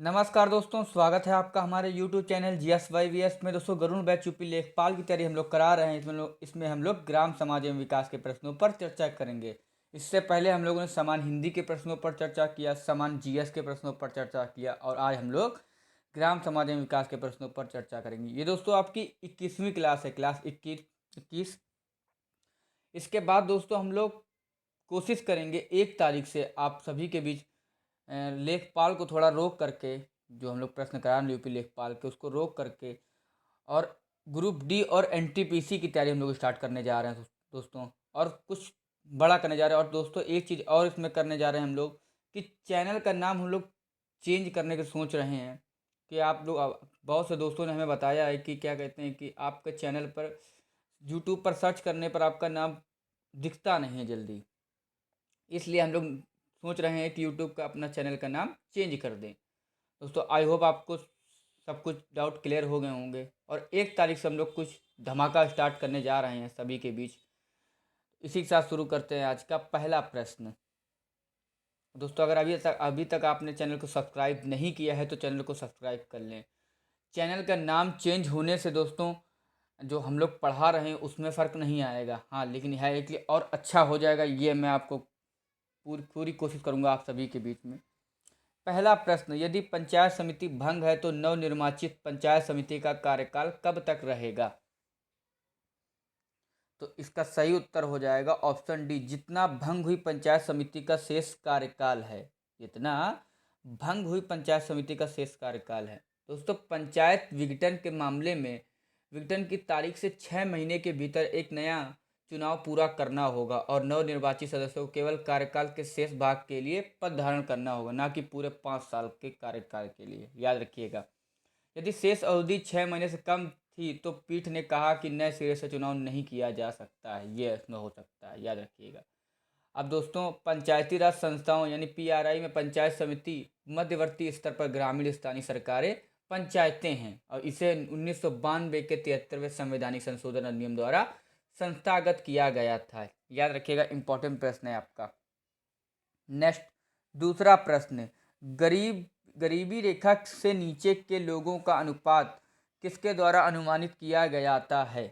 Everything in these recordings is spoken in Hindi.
नमस्कार दोस्तों, स्वागत है आपका हमारे YouTube चैनल GSYVS में। दोस्तों, गरुड़ बैच यूपी लेखपाल की तैयारी हम लोग करा रहे हैं। इसमें हम लोग ग्राम समाज एवं विकास के प्रश्नों पर चर्चा करेंगे। इससे पहले हम लोगों ने समान हिंदी के प्रश्नों पर चर्चा किया, समान GS के प्रश्नों पर चर्चा किया और आज हम लोग ग्राम समाज एवं विकास के प्रश्नों पर चर्चा करेंगे। ये दोस्तों आपकी 21वीं क्लास है, क्लास 21। इसके बाद दोस्तों हम लोग कोशिश करेंगे 1 तारीख से आप सभी के बीच लेखपाल को थोड़ा रोक करके, जो हम लोग प्रश्न करा रहे हैं यूपी लेखपाल के, उसको रोक करके और ग्रुप डी और NTPC की तैयारी हम लोग स्टार्ट करने जा रहे हैं दोस्तों। और कुछ बड़ा करने जा रहे हैं। और दोस्तों एक चीज़ और इसमें करने जा रहे हैं हम लोग कि चैनल का नाम हम लोग चेंज करने की सोच रहे हैं। कि आप लोग बहुत से दोस्तों ने हमें बताया है कि क्या कहते हैं कि आपके चैनल पर यूट्यूब पर सर्च करने पर आपका नाम दिखता नहीं है जल्दी। इसलिए हम लोग सोच रहे हैं कि यूट्यूब का अपना चैनल का नाम चेंज कर दें। दोस्तों आई होप आपको सब कुछ डाउट क्लियर हो गए होंगे। और 1 तारीख से हम लोग कुछ धमाका स्टार्ट करने जा रहे हैं सभी के बीच। इसी के साथ शुरू करते हैं आज का पहला प्रश्न। दोस्तों अगर अभी तक आपने चैनल को सब्सक्राइब नहीं किया है तो चैनल को सब्सक्राइब कर लें। चैनल का नाम चेंज होने से दोस्तों जो हम लोग पढ़ा रहे हैं उसमें फ़र्क नहीं आएगा, हाँ, लेकिन यह है कि और अच्छा हो जाएगा। ये मैं आपको पूरी पूरी कोशिश करूँगा आप सभी के बीच में। पहला प्रश्न, यदि पंचायत समिति भंग है तो नवनिर्वाचित पंचायत समिति का कार्यकाल कब तक रहेगा? तो इसका सही उत्तर हो जाएगा ऑप्शन डी, जितना भंग हुई पंचायत समिति का शेष कार्यकाल है। जितना भंग हुई पंचायत समिति का शेष कार्यकाल है। दोस्तों पंचायत विघटन के मामले में विघटन की तारीख से 6 महीने के भीतर एक नया चुनाव पूरा करना होगा और नवनिर्वाचित सदस्यों को केवल कार्यकाल के शेष भाग के लिए पद धारण करना होगा, ना कि पूरे 5 साल के कार्यकाल के लिए। याद रखिएगा, यदि शेष अवधि 6 महीने से कम थी तो पीठ ने कहा कि नए सिरे से चुनाव नहीं किया जा सकता है। ये इसमें हो सकता है, याद रखिएगा। अब दोस्तों पंचायती राज संस्थाओं यानी PRI में पंचायत समिति मध्यवर्ती स्तर पर ग्रामीण स्थानीय सरकारें पंचायतें हैं और इसे 1992 के 73वें संवैधानिक संशोधन अधिनियम द्वारा संस्थागत किया गया था। याद रखिएगा, इंपॉर्टेंट प्रश्न है आपका। नेक्स्ट, दूसरा प्रश्न, गरीब गरीबी रेखा से नीचे के लोगों का अनुपात किसके द्वारा अनुमानित किया जाता है?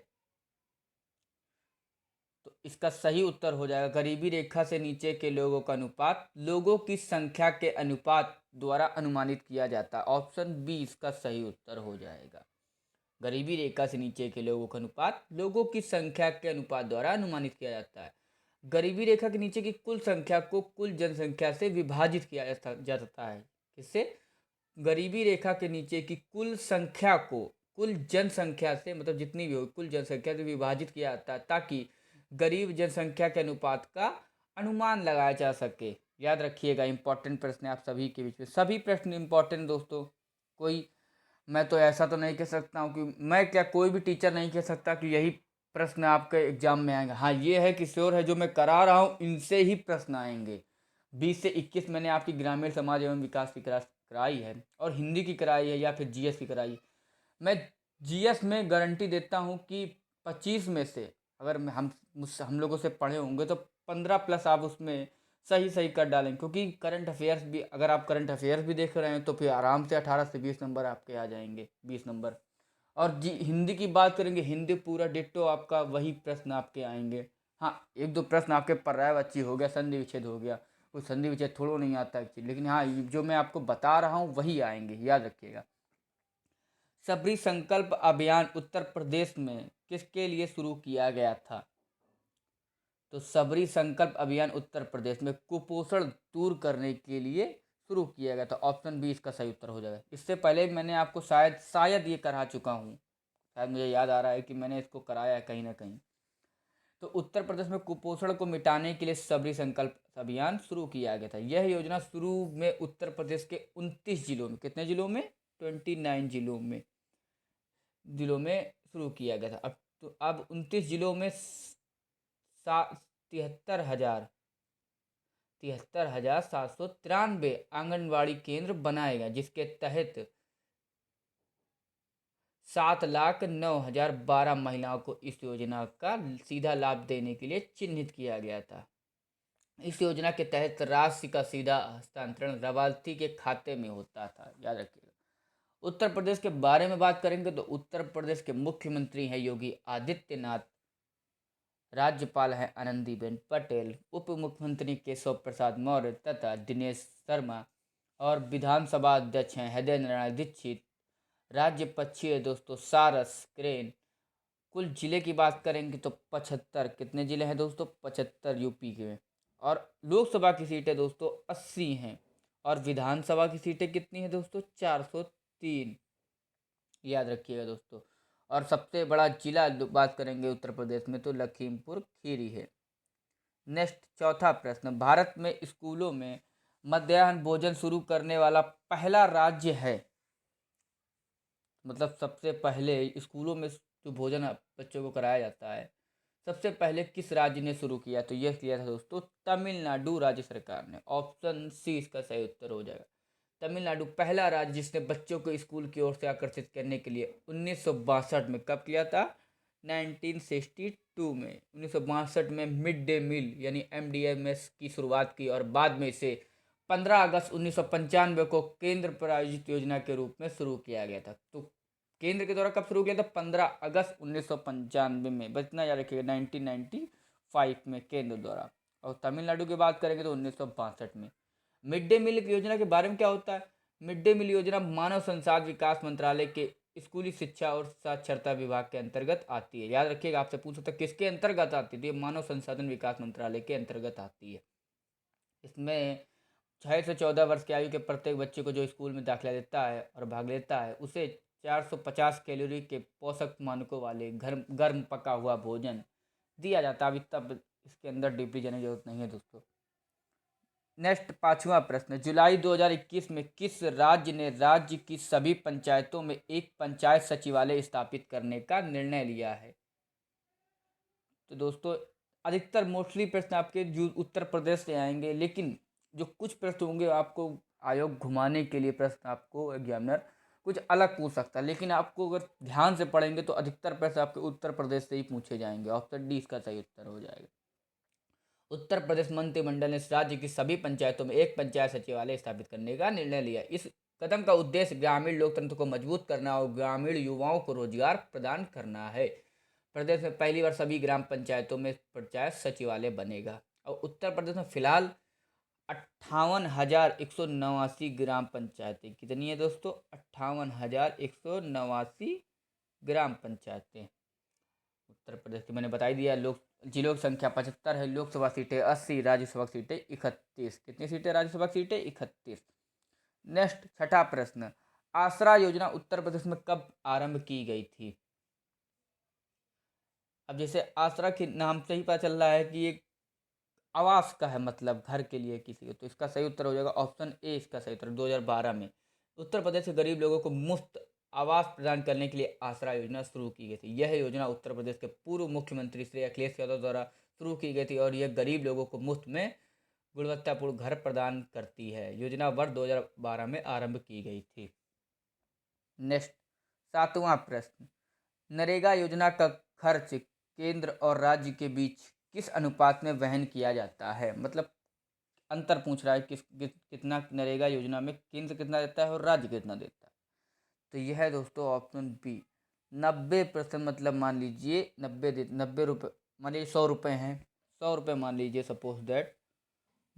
तो इसका सही उत्तर हो जाएगा गरीबी रेखा से नीचे के लोगों का अनुपात लोगों की संख्या के अनुपात द्वारा अनुमानित किया जाता है। ऑप्शन बी इसका सही उत्तर हो जाएगा। गरीबी रेखा से नीचे के लोगों का अनुपात लोगों की संख्या के अनुपात द्वारा अनुमानित किया जाता है। गरीबी रेखा के नीचे की कुल संख्या को कुल जनसंख्या से विभाजित किया जाता है। किससे? गरीबी रेखा के नीचे की कुल संख्या को कुल जनसंख्या से, मतलब जितनी भी हो, कुल जनसंख्या से विभाजित किया जाता है ताकि गरीब जनसंख्या के अनुपात का अनुमान लगाया जा सके। याद रखिएगा, इंपॉर्टेंट प्रश्न है आप सभी के बीच में। सभी प्रश्न इंपॉर्टेंट दोस्तों। कोई, मैं तो ऐसा तो नहीं कह सकता हूँ कि मैं क्या, कोई भी टीचर नहीं कह सकता कि यही प्रश्न आपके एग्जाम में आएंगे। हाँ ये है कि श्योर है, जो मैं करा रहा हूँ इनसे ही प्रश्न आएंगे। 20 से 21 मैंने आपकी ग्रामीण समाज एवं विकास की क्लास कराई है और हिंदी की कराई है या फिर GS की कराई। मैं GS में गारंटी देता हूँ कि 25 में से अगर हम लोगों से पढ़े होंगे तो 15+ आप उसमें सही सही कर डालेंगे। क्योंकि करंट अफेयर्स भी, अगर आप करंट अफेयर्स भी देख रहे हैं तो फिर आराम से 18 से 20 नंबर आपके आ जाएंगे, 20 नंबर। और जी हिंदी की बात करेंगे, हिंदी पूरा डिट्टो आपका वही प्रश्न आपके आएंगे। हाँ, 1-2 प्रश्न आपके पर्याय अच्छी हो गया, संधि विच्छेद हो गया, कोई संधि विच्छेद थोड़ा नहीं आता है, लेकिन हाँ जो मैं आपको बता रहा हूँ वही आएंगे, याद रखिएगा। सबरी संकल्प अभियान उत्तर प्रदेश में किसके लिए शुरू किया गया था? तो सबरी संकल्प अभियान उत्तर प्रदेश में कुपोषण दूर करने के लिए शुरू किया गया था। ऑप्शन बी इसका सही उत्तर हो जाएगा। इससे पहले मैंने आपको शायद ये करा चुका हूँ। शायद मुझे याद आ रहा है कि मैंने इसको कराया है कहीं ना कहीं। तो उत्तर प्रदेश में कुपोषण को मिटाने के लिए सबरी संकल्प अभियान शुरू किया गया था। यह योजना शुरू में उत्तर प्रदेश के 29 जिलों में, कितने जिलों में? 29 जिलों में शुरू किया गया था। अब 29 जिलों में 73,793 आंगनवाड़ी केंद्र बनाए गए, जिसके तहत 7,09,012 महिलाओं को इस योजना का सीधा लाभ देने के लिए चिन्हित किया गया था। इस योजना के तहत राशि का सीधा हस्तांतरण लाभार्थी के खाते में होता था, याद रखिएगा। उत्तर प्रदेश के बारे में बात करेंगे तो उत्तर प्रदेश के मुख्यमंत्री हैं योगी आदित्यनाथ, राज्यपाल हैं आनंदीबेन पटेल, उप मुख्यमंत्री केशव प्रसाद मौर्य तथा दिनेश शर्मा, और विधानसभा अध्यक्ष हैं हृदय नारायण दीक्षित। राज्य पक्षी है दोस्तों सारस, क्रेन। कुल जिले की बात करेंगे तो 75, कितने जिले हैं दोस्तों? 75 यूपी के। और लोकसभा की सीटें दोस्तों 80 हैं, और विधानसभा की सीटें कितनी हैं दोस्तों? 403, याद रखिएगा दोस्तों। और सबसे बड़ा जिला बात करेंगे उत्तर प्रदेश में तो लखीमपुर खीरी है। नेक्स्ट, चौथा प्रश्न, भारत में स्कूलों में मध्याह्न भोजन शुरू करने वाला पहला राज्य है, मतलब सबसे पहले स्कूलों में जो भोजन बच्चों को कराया जाता है, सबसे पहले किस राज्य ने शुरू किया? तो यह किया था दोस्तों तमिलनाडु राज्य सरकार ने। ऑप्शन सी इसका सही उत्तर हो जाएगा। तमिलनाडु पहला राज्य जिसने बच्चों को स्कूल की ओर से आकर्षित करने के लिए 1962 में, कब किया था? 1962 में, 1962 में मिड डे मील यानी MDMS की शुरुआत की, और बाद में इसे 15 अगस्त 1995 को केंद्र प्रायोजित योजना के रूप में शुरू किया गया था। तो केंद्र के द्वारा कब शुरू किया था? 15 अगस्त 1995 में, बचना याद रखिएगा, 1995 में केंद्र द्वारा। और तमिलनाडु की बात करेंगे तो 1962 में। मिड डे मील योजना के बारे में क्या होता है? मिड डे मील योजना मानव संसाधन विकास मंत्रालय के स्कूली शिक्षा और साक्षरता विभाग के अंतर्गत आती है। याद रखिएगा, आपसे पूछ सकता है किसके अंतर्गत आती है? तो ये मानव संसाधन विकास मंत्रालय के अंतर्गत आती है। इसमें 6 से 14 वर्ष की आयु के प्रत्येक बच्चे को जो स्कूल में दाखिला देता है और भाग लेता है, उसे 450 कैलोरी के पोषक मानकों वाले गर्म पका हुआ भोजन दिया जाता है। अभी तब इसके अंदर डीपली जाने की जरूरत नहीं है दोस्तों। नेक्स्ट, पांचवा प्रश्न, जुलाई 2021 में किस राज्य ने राज्य की सभी पंचायतों में एक पंचायत सचिवालय स्थापित करने का निर्णय लिया है? तो दोस्तों अधिकतर मोस्टली प्रश्न आपके उत्तर प्रदेश से आएंगे, लेकिन जो कुछ प्रश्न होंगे आपको आयोग घुमाने के लिए प्रश्न आपको एग्जामिनर कुछ अलग पूछ सकता है, लेकिन आपको अगर ध्यान से पढ़ेंगे तो अधिकतर प्रश्न आपके उत्तर प्रदेश से ही पूछे जाएंगे। ऑप्शन डी इसका सही उत्तर हो जाएगा। उत्तर प्रदेश मंत्रिमंडल ने राज्य की सभी पंचायतों में एक पंचायत सचिवालय स्थापित करने का निर्णय लिया। इस कदम का उद्देश्य ग्रामीण लोकतंत्र को मजबूत करना और ग्रामीण युवाओं को रोजगार प्रदान करना है। प्रदेश में पहली बार सभी ग्राम पंचायतों में पंचायत सचिवालय बनेगा। और उत्तर प्रदेश में फिलहाल 58,189 ग्राम पंचायतें, कितनी है दोस्तों? 58,189 ग्राम पंचायतें उत्तर प्रदेश की। मैंने बताई दिया। जिलों की संख्या 75 है, लोकसभा सीटें 80, राज्यसभा सीटें 31। कितनी सीटें राज्यसभा सीटें? 31। नेक्स्ट, छठा प्रश्न, आसरा योजना उत्तर प्रदेश में कब आरंभ की गई थी? अब जैसे आसरा के नाम से ही पता चल रहा है कि एक आवास का है, मतलब घर के लिए किसी को, तो इसका सही उत्तर हो जाएगा ऑप्शन ए। इसका सही उत्तर 2012 में उत्तर प्रदेश के गरीब लोगों को मुफ्त आवास प्रदान करने के लिए आसरा योजना शुरू की गई थी। यह योजना उत्तर प्रदेश के पूर्व मुख्यमंत्री श्री अखिलेश यादव द्वारा शुरू की गई थी, और यह गरीब लोगों को मुफ्त में गुणवत्तापूर्ण घर प्रदान करती है। योजना वर्ष 2012 में आरंभ की गई थी। नेक्स्ट, सातवां प्रश्न, नरेगा योजना का खर्च केंद्र और राज्य के बीच किस अनुपात में वहन किया जाता है? मतलब अंतर पूछ रहा है कितना नरेगा योजना में केंद्र कितना देता है और राज्य कितना देता है। तो यह है दोस्तों ऑप्शन बी, 90%। मतलब मान लीजिए 90 रुपये, मान लीजिए 100 रुपये हैं, 100 रुपये मान लीजिए, सपोज दैट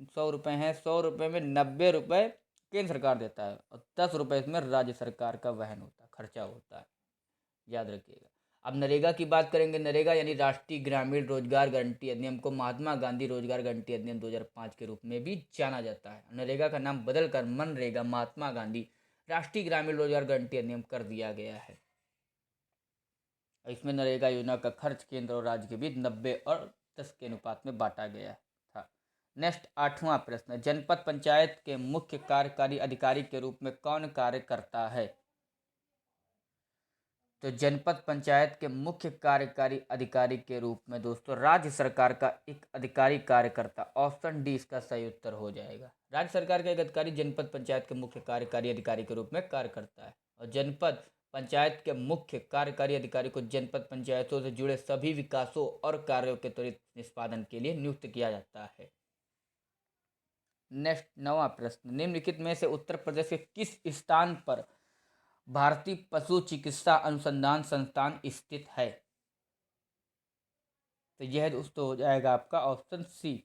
100 रुपये हैं, 100 रुपये में 90 रुपये केंद्र सरकार देता है और 10 रुपये इसमें राज्य सरकार का वहन होता है, खर्चा होता है, याद रखिएगा। अब नरेगा की बात करेंगे। नरेगा यानी राष्ट्रीय ग्रामीण रोजगार गारंटी अधिनियम को महात्मा गांधी रोजगार गारंटी अधिनियम 2005 के रूप में भी जाना जाता है। नरेगा का नाम बदलकर मनरेगा महात्मा गांधी राष्ट्रीय ग्रामीण रोजगार गारंटी अधिनियम कर दिया गया है। इसमें नरेगा योजना का खर्च केंद्र और राज्य के बीच 90 और 10 के अनुपात में बांटा गया था। नेक्स्ट, आठवां प्रश्न, जनपद पंचायत के मुख्य कार्यकारी अधिकारी के रूप में कौन कार्य करता है? तो जनपद पंचायत के मुख्य कार्यकारी अधिकारी के रूप में दोस्तों राज्य सरकार का एक अधिकारी कार्य करता। ऑप्शन डी इसका सही उत्तर हो जाएगा। राज्य सरकार का एक अधिकारी जनपद पंचायत के मुख्य कार्यकारी अधिकारी के रूप में कार्य करता है, और जनपद पंचायत के मुख्य कार्यकारी अधिकारी को जनपद पंचायतों से जुड़े सभी विकासों और कार्यों के त्वरित निष्पादन के लिए नियुक्त किया जाता है। नेक्स्ट 9वां प्रश्न, निम्नलिखित में से उत्तर प्रदेश के किस स्थान पर भारतीय पशु चिकित्सा अनुसंधान संस्थान स्थित है? तो यह दोस्तों हो जाएगा आपका ऑप्शन सी,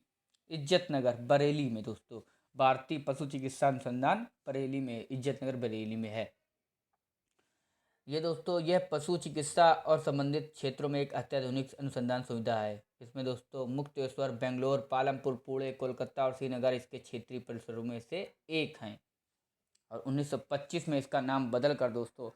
इज्जतनगर बरेली में दोस्तों। भारतीय पशु चिकित्सा अनुसंधान बरेली में, इज्जतनगर बरेली में है। ये दोस्तों यह पशु चिकित्सा और संबंधित क्षेत्रों में एक अत्याधुनिक अनुसंधान सुविधा है। इसमें दोस्तों मुक्तेश्वर, बेंगलोर, पालमपुर, पुणे, कोलकाता और श्रीनगर इसके क्षेत्रीय परिसरों में से एक हैं। और 1925 में इसका नाम बदल कर दोस्तों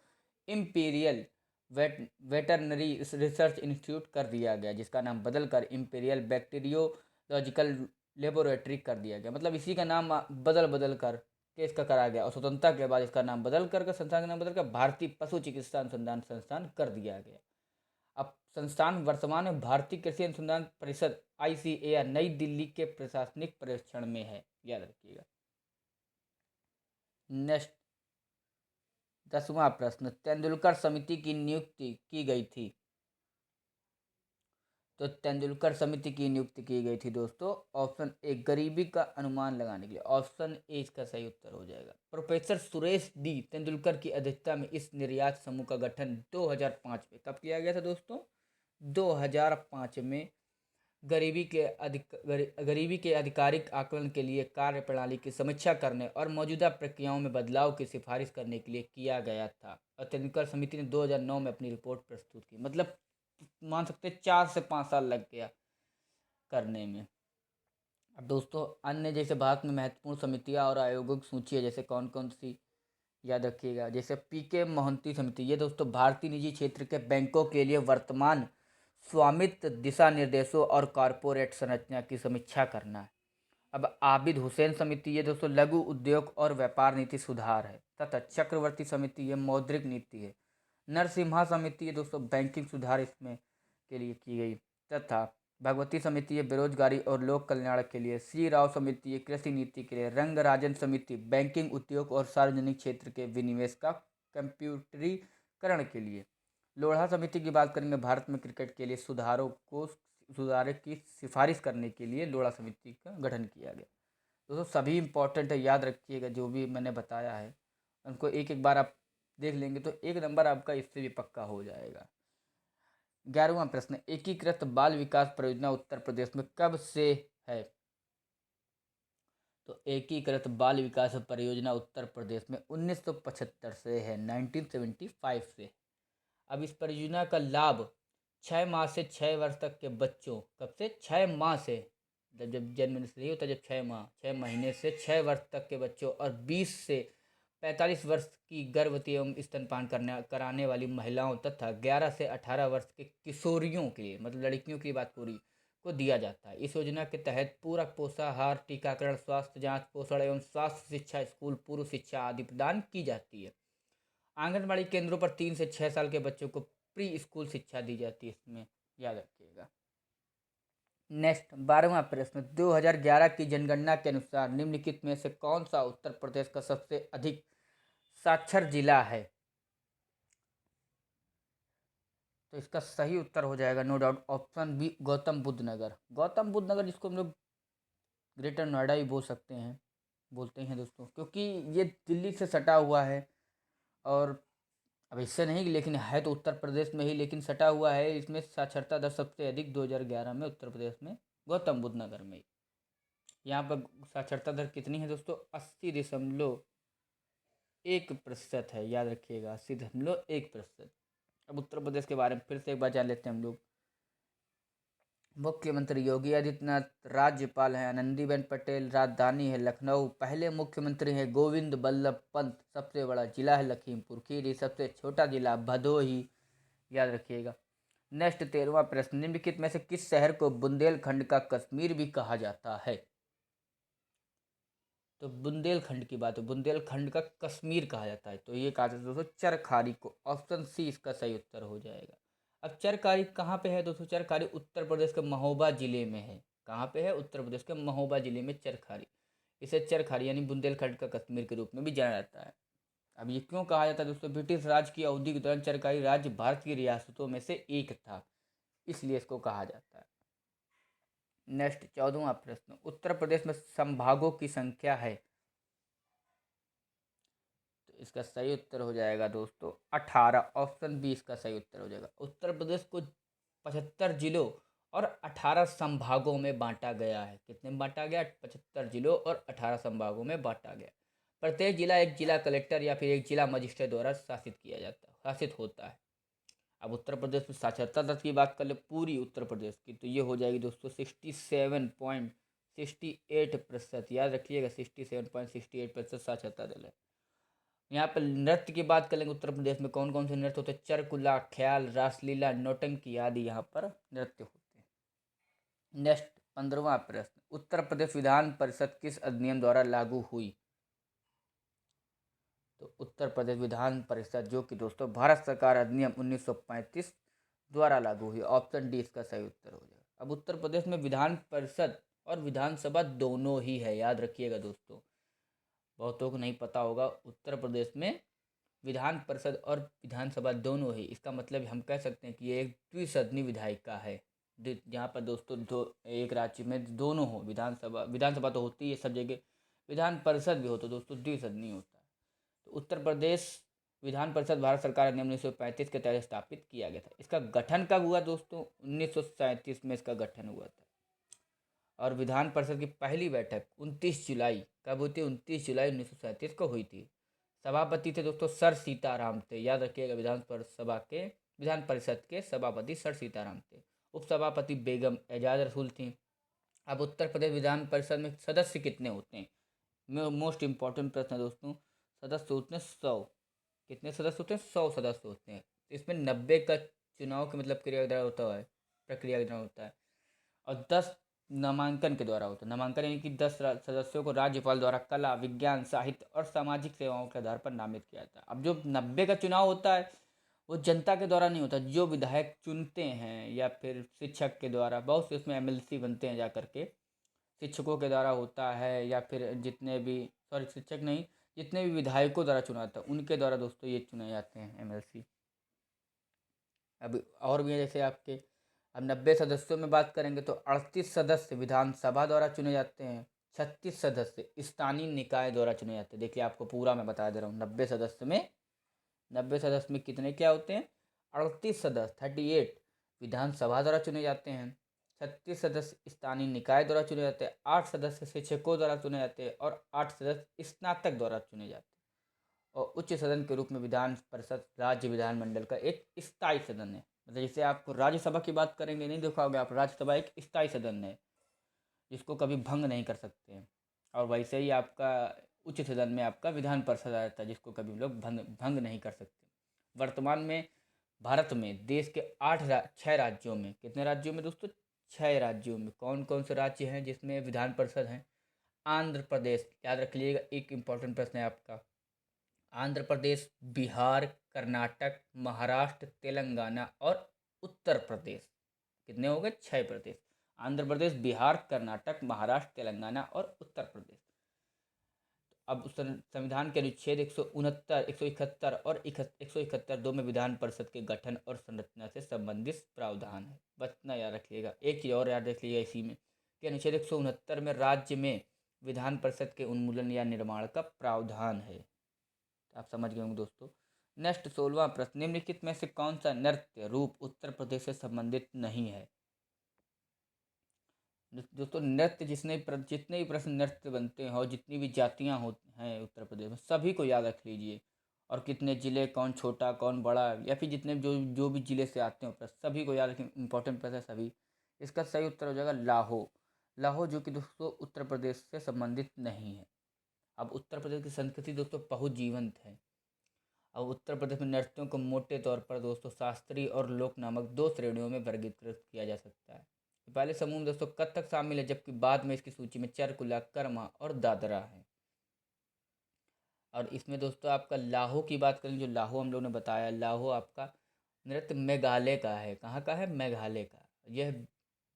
इम्पीरियल वेटरनरी रिसर्च इंस्टीट्यूट कर दिया गया, जिसका नाम बदल कर इम्पीरियल बैक्टीरियोलॉजिकल लेबोरेटरी कर दिया गया। मतलब इसी का नाम बदल बदल कर के इसका करा गया, और स्वतंत्रता के बाद इसका नाम बदल कर संस्थान का नाम बदल कर भारतीय पशु चिकित्सा अनुसंधान संस्थान कर दिया गया। अब संस्थान वर्तमान में भारतीय कृषि अनुसंधान परिषद ICAR नई दिल्ली के प्रशासनिक पर्यवेक्षण में है, याद रखिएगा। नेक्स्ट 10वां प्रश्न, तेंदुलकर समिति की नियुक्ति की गई थी। तो तेंदुलकर समिति की नियुक्ति की गई थी दोस्तों ऑप्शन ए, गरीबी का अनुमान लगाने के लिए। ऑप्शन ए इसका सही उत्तर हो जाएगा। प्रोफेसर सुरेश डी तेंदुलकर की अध्यक्षता में इस निर्यात समूह का गठन 2005 में कब किया गया था दोस्तों? 2005 में गरीबी के आधिकारिक आकलन के लिए कार्य प्रणाली की समीक्षा करने और मौजूदा प्रक्रियाओं में बदलाव की सिफारिश करने के लिए किया गया था। और तेंदुलकर समिति ने 2009 में अपनी रिपोर्ट प्रस्तुत की। मतलब मान सकते 4 से 5 साल लग गया करने में। अब दोस्तों अन्य जैसे भारत में महत्वपूर्ण समितियां और आयोगों की सूची है, जैसे कौन कौन सी, याद रखिएगा। जैसे PK मोहंती समिति, ये दोस्तों भारतीय निजी क्षेत्र के बैंकों के लिए वर्तमान स्वामित्व दिशा निर्देशों और कॉरपोरेट संरचना की समीक्षा करना है। अब आबिद हुसैन समिति, ये दोस्तों लघु उद्योग और व्यापार नीति सुधार है। तथा चक्रवर्ती समिति, ये मौद्रिक नीति है। नरसिम्हा समिति, ये दोस्तों बैंकिंग सुधार इसमें के लिए की गई। तथा भगवती समिति, ये बेरोजगारी और लोक कल्याण के लिए। श्री राव समिति, ये कृषि नीति के लिए। रंगराजन समिति, बैंकिंग उद्योग और सार्वजनिक क्षेत्र के विनिवेश का कंप्यूटरीकरण के लिए। लोढ़ा समिति की बात करेंगे, भारत में क्रिकेट के लिए सुधार की सिफारिश करने के लिए लोढ़ा समिति का गठन किया गया। दोस्तों सभी इंपॉर्टेंट है, याद रखिएगा। जो भी मैंने बताया है उनको एक एक बार आप देख लेंगे तो 1 नंबर आपका इससे भी पक्का हो जाएगा। 11वां प्रश्न, एकीकृत बाल विकास परियोजना उत्तर प्रदेश में कब से है? तो एकीकृत बाल विकास परियोजना उत्तर प्रदेश में 1975 से है, 1975 से। अब इस परियोजना का लाभ 6 माह से 6 वर्ष तक के बच्चों, कब से? 6 माह से, जब जन्म से नहीं होता, जब 6 महीने से 6 वर्ष तक के बच्चों और 20 से 45 वर्ष की गर्भवती एवं स्तनपान कराने वाली महिलाओं तथा 11 से 18 वर्ष के किशोरियों के लिए, मतलब लड़कियों की बात पूरी को दिया जाता है। इस योजना के तहत पूरक पोषाहार, टीकाकरण, स्वास्थ्य जांच, पोषण एवं स्वास्थ्य शिक्षा, स्कूल पूर्व शिक्षा आदि प्रदान की जाती है। आंगनबाड़ी केंद्रों पर 3 से 6 साल के बच्चों को प्री स्कूल शिक्षा दी जाती है, इसमें याद रखिएगा। नेक्स्ट 12वां प्रश्न, 2011 की जनगणना के अनुसार निम्नलिखित में से कौन सा उत्तर प्रदेश का सबसे अधिक साक्षर जिला है? तो इसका सही उत्तर हो जाएगा no doubt option B, Gautam Buddh Nagar. Gautam Buddh Nagar जिसको हम लोग ग्रेटर नोएडा भी बोलते हैं दोस्तों, क्योंकि ये दिल्ली से सटा हुआ है। और अब इससे नहीं, लेकिन है तो उत्तर प्रदेश में ही, लेकिन सटा हुआ है। इसमें साक्षरता दर सबसे अधिक 2011 में उत्तर प्रदेश में गौतम बुद्ध नगर में। यहाँ पर साक्षरता दर कितनी है दोस्तों? 80.1% है, याद रखिएगा, 80.1%। अब उत्तर प्रदेश के बारे में फिर से एक बार जान लेते हैं हम लोग। मुख्यमंत्री योगी आदित्यनाथ, राज्यपाल हैं आनंदीबेन पटेल, राजधानी है लखनऊ, पहले मुख्यमंत्री हैं गोविंद बल्लभ पंत, सबसे बड़ा जिला है लखीमपुर खीरी, सबसे छोटा जिला भदोही, याद रखिएगा। नेक्स्ट 13वां प्रश्न, निम्नलिखित में से किस शहर को बुंदेलखंड का कश्मीर भी कहा जाता है? तो बुंदेलखंड की बात है, बुंदेलखंड का कश्मीर कहा जाता है, तो ये कहा जाता है दोस्तों चरखारी को। ऑप्शन सी इसका सही उत्तर हो जाएगा। अब चरखारी कहाँ पे है दोस्तों? चरखारी उत्तर प्रदेश के महोबा जिले में है। कहाँ पे है? उत्तर प्रदेश के महोबा जिले में चरखारी। इसे चरखारी यानी बुंदेलखंड का कश्मीर के रूप में भी जाना जाता है। अब ये क्यों कहा जाता है दोस्तों? ब्रिटिश राज की अवधि के दौरान चरखारी राज्य भारत की रियासतों में से एक था, इसलिए इसको कहा जाता है। नेक्स्ट 14वां प्रश्न, उत्तर प्रदेश में संभागों की संख्या है। तो इसका सही उत्तर हो जाएगा दोस्तों 18। ऑप्शन बी इसका सही उत्तर हो जाएगा। उत्तर प्रदेश को 75 जिलों और 18 संभागों में बांटा गया है। कितने में बांटा गया? 75 जिलों और 18 संभागों में बांटा गया। प्रत्येक जिला एक जिला कलेक्टर या फिर एक जिला मजिस्ट्रेट द्वारा शासित होता है। अब उत्तर प्रदेश में साक्षरता दर की बात कर ले पूरी उत्तर प्रदेश की, तो ये हो जाएगी दोस्तों 67.68%। याद रखिएगा 67.68% साक्षरता दर है। यहाँ पर नृत्य की बात करेंगे उत्तर प्रदेश में कौन कौन से नृत्य होते हैं? चरकुला, ख्याल, रासलीला, नौटंकी आदि यहाँ पर नृत्य होते हैं। नेक्स्ट 15वां प्रश्न, उत्तर प्रदेश विधान परिषद किस अधिनियम द्वारा लागू हुई? तो उत्तर प्रदेश विधान परिषद जो कि दोस्तों भारत सरकार अधिनियम 1935 द्वारा लागू हुई। ऑप्शन डी इसका सही उत्तर हो जाएगा। अब उत्तर प्रदेश में विधान परिषद और विधानसभा दोनों ही है, याद रखिएगा दोस्तों। बहुतों को नहीं पता होगा, उत्तर प्रदेश में विधान परिषद और विधानसभा दोनों ही। इसका मतलब हम कह सकते हैं कि ये एक द्विसदनी विधायिका है, जहाँ पर दोस्तों दो एक राज्य में दोनों हो। विधानसभा तो होती है सब जगह, विधान परिषद भी हो तो दोस्तों द्विसदनी होता है। तो उत्तर प्रदेश विधान परिषद भारत सरकार अधिनियम 1935 के तहत स्थापित किया गया था। इसका गठन कब हुआ दोस्तों? 1937 में इसका गठन हुआ था। और विधान परिषद की पहली बैठक 29 जुलाई कब हुई थी? 29 जुलाई 1937 को हुई थी। सभापति थे दोस्तों सर सीताराम थे, याद रखिएगा। विधान परिषद के सभापति सर सीताराम थे। उपसभापति बेगम एजाज रसूल थी। अब उत्तर प्रदेश विधान परिषद में सदस्य कितने होते हैं? मोस्ट इम्पॉर्टेंट प्रश्न है दोस्तों। सदस्य होते हैं 100। कितने सदस्य होते हैं? 100 सदस्य होते हैं। इसमें 90 का चुनाव के मतलब प्रक्रिया होता है और 10 नामांकन के द्वारा होता है। नामांकन यानी कि 10 सदस्यों को राज्यपाल द्वारा कला, विज्ञान, साहित्य और सामाजिक सेवाओं के आधार पर नामित किया जाता है। अब जो 90 का चुनाव होता है वो जनता के द्वारा नहीं होता, जो विधायक चुनते हैं या फिर शिक्षक के द्वारा, बहुत से उसमें एमएलसी बनते हैं जा करके, शिक्षकों के द्वारा होता है या फिर शिक्षक नहीं, जितने भी विधायकों द्वारा चुना जाता है उनके द्वारा दोस्तों ये चुने जाते हैं एमएलसी। अब और भी है जैसे आपके, अब 90 सदस्यों में बात करेंगे तो 38 सदस्य विधानसभा द्वारा चुने जाते हैं, 36 सदस्य स्थानीय निकाय द्वारा चुने जाते हैं। देखिए आपको पूरा मैं बता दे रहा हूँ, 90 सदस्य में कितने क्या होते हैं? 38 सदस्य 38 विधानसभा द्वारा चुने जाते हैं, 36 सदस्य स्थानीय निकाय द्वारा चुने जाते हैं, 8 सदस्य शिक्षकों द्वारा चुने जाते हैं और 8 सदस्य स्नातक द्वारा चुने जाते हैं। और उच्च सदन के रूप में विधान परिषद राज्य विधानमंडल का एक स्थायी सदन है। मतलब जैसे आपको राज्यसभा की बात करेंगे, नहीं देखा होगा आप, राज्यसभा एक स्थायी सदन है जिसको कभी भंग नहीं कर सकते हैं। और वैसे ही आपका उच्च सदन में आपका विधान परिषद आ जाता है जिसको कभी लोग भंग नहीं कर सकते। वर्तमान में भारत में देश के 6 राज्यों में, कितने राज्यों में दोस्तों? 6 राज्यों में। कौन कौन से राज्य हैं जिसमें विधान परिषद हैं? आंध्र प्रदेश, याद रख लीजिएगा, एक इम्पॉर्टेंट प्रश्न है आपका। आंध्र प्रदेश, बिहार, कर्नाटक, महाराष्ट्र, तेलंगाना और उत्तर प्रदेश। कितने हो गए? 6 प्रदेश। आंध्र प्रदेश, बिहार, कर्नाटक, महाराष्ट्र, तेलंगाना और उत्तर प्रदेश। अब संविधान के अनुच्छेद 169, 171 और 171 दो में विधान परिषद के गठन और संरचना से संबंधित प्रावधान है। बचना याद रखिएगा। एक चीज़ और याद रख लीजिएगा इसी में कि अनुच्छेद 169 में राज्य में विधान परिषद के उन्मूलन या निर्माण का प्रावधान है। आप समझ गए होंगे दोस्तों। नेक्स्ट 16वां प्रश्न, निम्नलिखित में से कौन सा नृत्य रूप उत्तर प्रदेश से संबंधित नहीं है? दोस्तों नृत्य जितने भी प्रश्न नृत्य बनते हैं और जितनी भी जातियां हैं उत्तर प्रदेश में, सभी को याद रख लीजिए। और कितने जिले, कौन छोटा कौन बड़ा, या फिर जितने जो भी जिले से आते हैं प्रश्न, सभी को याद रखें। इंपॉर्टेंट प्रश्न है सभी। इसका सही उत्तर हो जाएगा लाहो। लाहो जो कि दोस्तों उत्तर प्रदेश से संबंधित नहीं है। अब उत्तर प्रदेश की संस्कृति दोस्तों बहुत जीवंत है। अब उत्तर प्रदेश में नृत्यों को मोटे तौर पर दोस्तों शास्त्रीय और लोक नामक 2 श्रेणियों में वर्गीकृत किया जा सकता है। पहले समूह में दोस्तों कथक शामिल है, जबकि बाद में इसकी सूची में चरकुला, कर्मा और दादरा है। और इसमें दोस्तों आपका लाहो की बात करें, जो लाहो हम लोग ने बताया, लाहो आपका नृत्य मेघालय का है। कहाँ का है? मेघालय का। यह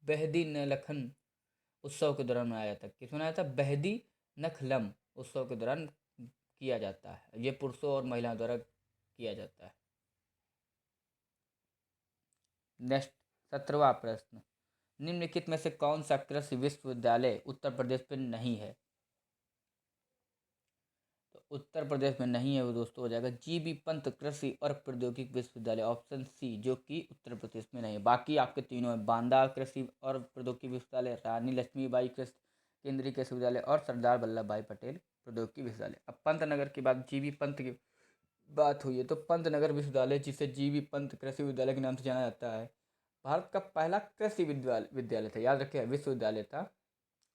बेहदी नलखन उत्सव के दौरान मनाया जाता है। किस मनाया जाता है? बेहदी नखलम उत्सव के दौरान किया जाता है। ये पुरुषों और महिलाओं द्वारा किया जाता है। नेक्स्ट 17वां प्रश्न, निम्नलिखित में से कौन सा कृषि विश्वविद्यालय उत्तर प्रदेश में नहीं है? तो उत्तर प्रदेश में नहीं है वो दोस्तों हो जाएगा जीबी पंत कृषि और प्रौद्योगिकी विश्वविद्यालय, ऑप्शन सी, जो कि उत्तर प्रदेश में नहीं है। बाकी आपके तीनों है, बांदा कृषि और प्रौद्योगिकी विश्वविद्यालय, रानी लक्ष्मीबाई कृषि केंद्रीय कृषि विश्वविद्यालय और सरदार वल्लभ भाई पटेल प्रौद्योगिकी विश्वविद्यालय। अब पंतनगर की बात, जीबी पंत की बात हुई है तो पंतनगर विश्वविद्यालय, जिसे जीबी पंत कृषि विद्यालय के नाम से जाना जाता है, भारत का पहला कृषि विद्यालय था, याद रखिए, विश्वविद्यालय था।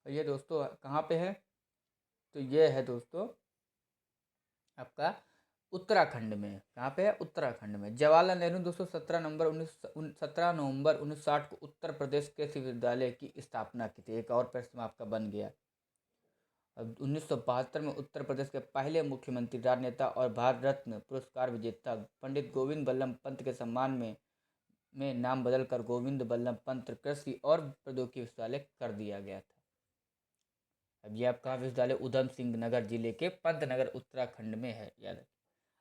और ये दोस्तों कहाँ पे है? तो ये है दोस्तों आपका उत्तराखंड में। कहाँ पे है? उत्तराखंड में। जवाहरलाल नेहरू दोस्तों 17 नवंबर 1960 को उत्तर प्रदेश कृषि विश्वविद्यालय की स्थापना की थी। एक और प्रश्न आपका बन गया। अब 1972 में उत्तर प्रदेश के पहले मुख्यमंत्री, राजनेता और भारत रत्न पुरस्कार विजेता पंडित गोविंद बल्लभ पंत के सम्मान में नाम बदलकर गोविंद बल्लभ पंत कृषि और प्रौद्योगिकी विश्वविद्यालय कर दिया गया था। अब ये आपका विश्वविद्यालय उधम सिंह नगर जिले के पंतनगर उत्तराखंड में है, याद रखिए।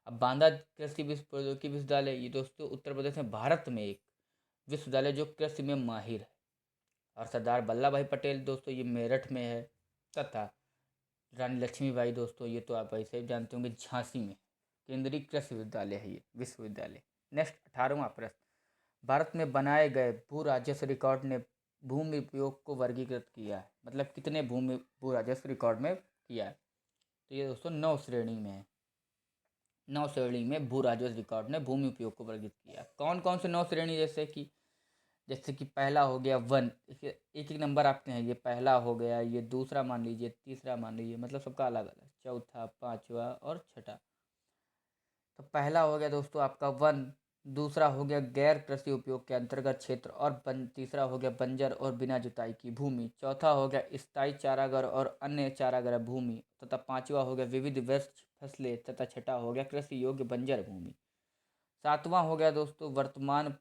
अब बांदा कृषि प्रौद्योगिकी विश्वविद्यालय, ये दोस्तों उत्तर प्रदेश में भारत में एक विश्वविद्यालय जो कृषि में माहिर है। और सरदार वल्लभ भाई पटेल दोस्तों ये मेरठ में है। तथा रानी लक्ष्मीबाई दोस्तों ये तो आप ऐसे ही जानते होंगे झांसी में, केंद्रीय कृषि विश्वविद्यालय है ये विश्वविद्यालय। नेक्स्ट 18वां प्रश्न, भारत में बनाए गए भू राजस्व रिकॉर्ड ने भूमि उपयोग को वर्गीकृत किया है, मतलब कितने भू राजस्व रिकॉर्ड में किया है? तो ये दोस्तों 9 श्रेणी में है। 9 श्रेणी में भू राजस्व रिकॉर्ड ने भूमि उपयोग को वर्गीकृत किया। कौन कौन से 9 श्रेणी? जैसे कि पहला हो गया वन, एक एक नंबर आपके हैं, ये पहला हो गया, ये दूसरा मान लीजिए, तीसरा मान लीजिए, मतलब सबका अलग अलग, चौथा, पांचवा और छठा। तो पहला हो गया दोस्तों आपका वन, दूसरा हो गया गैर कृषि उपयोग के अंतर्गत क्षेत्र और तीसरा हो गया बंजर और बिना जुताई की भूमि, चौथा हो गया स्थायी चारागार और अन्य चारागार भूमि, तथा पांचवा हो गया विविध वृक्ष फसलें, तथा छठा हो गया कृषि योग्य बंजर भूमि। सातवां हो गया दोस्तों वर्तमान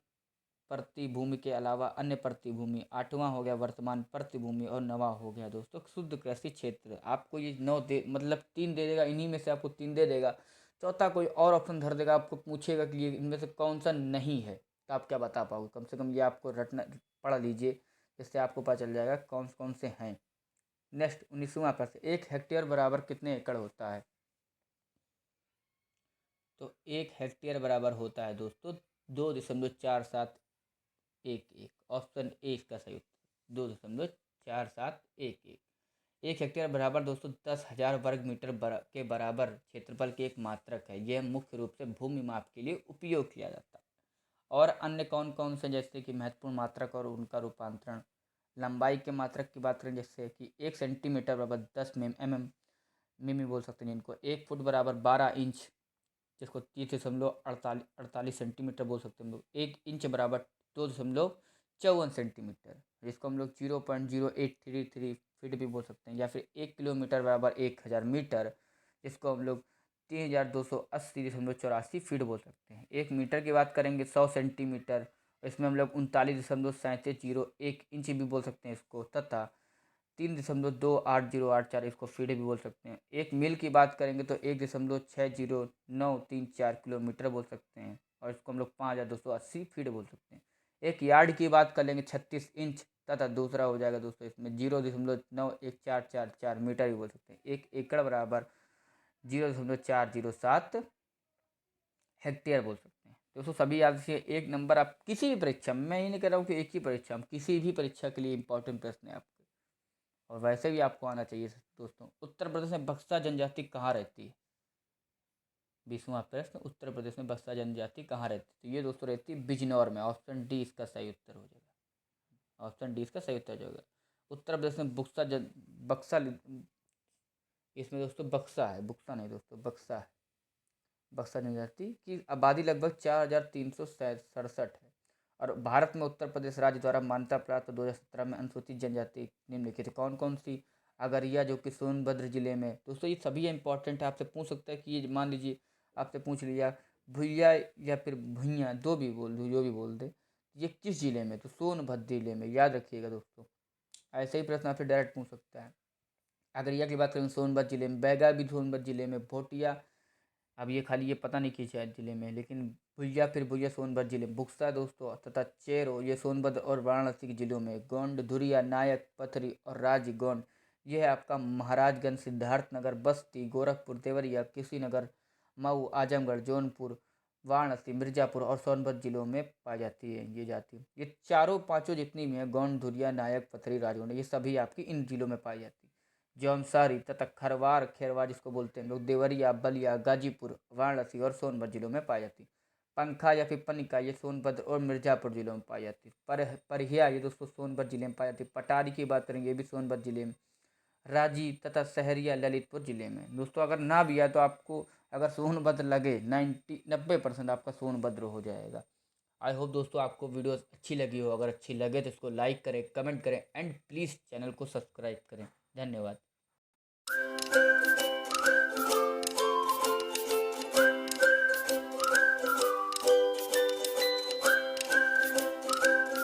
प्रतिभूमि के अलावा अन्य प्रतिभूमि, आठवां हो गया वर्तमान प्रतिभूमि और नवा हो गया दोस्तों शुद्ध कृषि क्षेत्र। आपको ये 9 दे, मतलब 3 दे देगा, इन्हीं में से आपको 3 दे देगा, चौथा कोई और ऑप्शन धर देगा, आपको पूछेगा कि ये इनमें से कौन सा नहीं है, तो आप क्या बता पाओगे? कम से कम ये आपको रटना, पढ़ लीजिए, जिससे आपको पता चल जाएगा कौन कौन से हैं। नेक्स्ट 19वां प्रश्न, 1 हेक्टेयर बराबर कितने एकड़ होता है? तो 1 हेक्टेयर बराबर होता है दोस्तों 2.4711। ऑप्शन ए इसका सही उत्तर 2.4711। 1 हेक्टेयर बराबर दोस्तों 10,000 वर्ग मीटर के बराबर क्षेत्रफल की एक मात्रक है। यह मुख्य रूप से भूमि माप के लिए उपयोग किया जाता है। और अन्य कौन कौन से, जैसे कि महत्वपूर्ण मात्रक और उनका रूपांतरण, लंबाई के मात्रक की बात करें, जैसे कि 1 सेंटीमीटर बराबर 10 मिमी बोल सकते हैं इनको, 1 फुट बराबर 12 इंच, जिसको 30.48 सेंटीमीटर बोल सकते हैं हम लोग, 1 इंच बराबर 2.54 सेंटीमीटर, जिसको हम लोग 0.0833 फीट भी बोल सकते हैं, या फिर 1 किलोमीटर बराबर 1,000 मीटर, जिसको हम लोग 3,280.84 फीट बोल सकते हैं। 1 मीटर की बात करेंगे 100 सेंटीमीटर, इसमें हम लोग 39.3701 इंच भी बोल सकते हैं इसको, तथा 3.28084 इसको फीट भी बोल सकते हैं। 1 मील की बात करेंगे तो 1.60934 किलोमीटर बोल सकते हैं, और इसको हम लोग 5,280 फीट बोल सकते हैं। 1 यार्ड की बात कर लेंगे 36 इंच, तथा दूसरा हो जाएगा दोस्तों इसमें 0.91444 मीटर भी बोल सकते हैं। 1 एकड़ बराबर 0.407 हेक्टेयर बोल सकते हैं। दोस्तों सभी याद रखिए, एक नंबर आप किसी भी परीक्षा में, मैं ये नहीं कह रहा हूँ कि एक ही परीक्षा में, किसी भी परीक्षा के लिए इंपॉर्टेंट प्रश्न है आपके, और वैसे भी आपको आना चाहिए दोस्तों। उत्तर प्रदेश में बक्सा जनजाति कहाँ रहती है? 20वां प्रश्न, उत्तर प्रदेश में बक्सा जनजाति कहाँ रहती है? तो ये दोस्तों रहती है बिजनौर में। ऑप्शन डी इसका सही उत्तर हो जाएगा। ऑप्शन डी इसका सही उत्तर हो जाएगा। उत्तर प्रदेश में बक्सा, इसमें दोस्तों बक्सा है, बुक्सा नहीं दोस्तों, बक्सा है। बक्सा जनजाति की आबादी लगभग 4,367 है। और भारत में उत्तर प्रदेश राज्य द्वारा मान्यता प्राप्त 2017 में अनुसूचित जनजाति निम्नलिखित कौन कौन सी? अगरिया, जो कि सोनभद्र जिले में। दोस्तों ये सभी इंपॉर्टेंट है, आपसे पूछ सकता है कि ये मान लीजिए आपसे पूछ लिया भुइया या फिर भुइया, दो भी बोल दो, जो भी बोल दे, ये किस जिले में? तो सोनभद्र जिले में, याद रखिएगा दोस्तों। ऐसे ही प्रश्न आपसे डायरेक्ट पूछ सकता है। अगरिया की बात करें सोनभद्र जिले में, बैगा भी सोनभद्र जिले में, भोटिया अब ये खाली ये पता नहीं कि शायद जिले में, लेकिन भुइया फिर भुइया सोनभद्र जिले, बुक्सा दोस्तों तथा चेरो ये सोनभद्र और वाराणसी के जिलों में, गोंड, धुरिया, नायक, पथरी और राजगोंड ये है आपका महाराजगंज, सिद्धार्थनगर, बस्ती, गोरखपुर, देवरिया, कुशीनगर, मऊ, आजमगढ़, जौनपुर, वाराणसी, मिर्जापुर और सोनभद्र जिलों में पाई जाती है ये जाति। ये चारों पांचों जितनी भी हैं, गोंड, धुरिया, नायक, पथरी, राजगोंड, ये सभी आपकी इन जिलों में पाई जाती है। जौनसारी तथा खरवार खेरवार जिसको बोलते हैं लोग, देवरिया, बलिया, गाजीपुर, वाराणसी और सोनभद्र जिलों में पाई जाती है। पंखा या फिर पनिका ये सोनभद्र और मिर्जापुर जिलों में पाई जाती है। परहिया ये दोस्तों सोनभद्र जिले में पाई जाती है। पटारी की बात करेंगे, ये भी सोनभद्र जिले में। राजी तथा सहरिया ललितपुर जिले में। दोस्तों अगर ना भी आए तो आपको अगर सोनभद्र लगे 90% आपका सोनभद्र हो जाएगा। आई होप दोस्तों आपको वीडियो अच्छी लगी हो। अगर अच्छी लगे तो इसको लाइक करें, कमेंट करें एंड प्लीज़ चैनल को सब्सक्राइब करें। धन्यवाद।